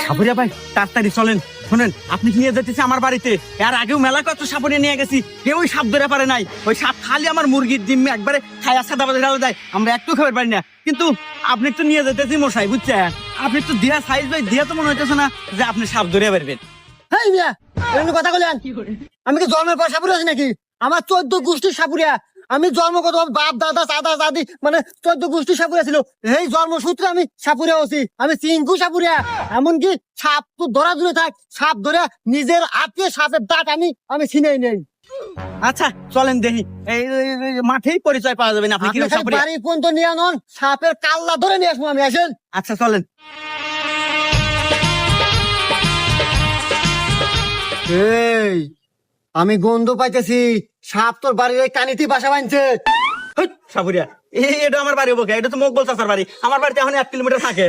সাপুরিয়া ভাই তাড়াতাড়ি চলেন। শোনেন, আপনি কি নিয়ে যেতেছে আমার বাড়িতে? এর আগেও মেলা কত সাপুরিয়া নিয়ে গেছি, কেউ ওই সাপ ধরে পারে নাই। ওই সাপ খালি আমার মুরগির ডিম একবারে খাই আসা দাবা ঢালা দেয়, আমরা একটু খাবার পারি না। কিন্তু আপনি তো নিয়ে যেতেছি মশাই, বুঝছেন? আপনি তো দিয়া সাইজ ভাই দিয়া তো মনে হইতেছে না যে আপনি সাপ ধরে পারবেন। হেই মিয়া, এরকম কথা বলেন? আমি কি জন্মের পর সাপুরিয়া আছি নাকি? আমার 14 গোষ্ঠীর সাপুরিয়া। আমি জন্মগত বাপ দাদা দাদা দাদি মানে 14 গোষ্ঠীর সাপুরিয়া ছিল। এই জন্মসূত্রে আমি সাপুরিয়া হচ্ছি। আমি চিঙ্কু সাপুরিয়া। এমনকি সাপ তো ধরা দূরে থাক, সাপ ধরে নিজের হাতে সাপের দাঁত আমি ছিনেই নেই। আচ্ছা চলেন দেখি, এই মাঠেই পরিচয় পাওয়া যাবে না আপনি আপনি কিরকম খালি সাপুরিয়া। বাড়ি পর্যন্ত নিয়ে আনুন, সাপের কাল্লা ধরে নিয়ে আসবো আমি। আসেন। আচ্ছা চলেন। এই আমি গন্ধ পাইতেছি, সাপ তোর বাড়ির ওই কানিতে বাসা বাঁধছে। হেই, সাপুরিয়া এটা আমার বাড়ি বকে, এটা তো মকবল চাচার বাড়ি। আমার বাড়িতে এখন 1 কিলোমিটার থাকে।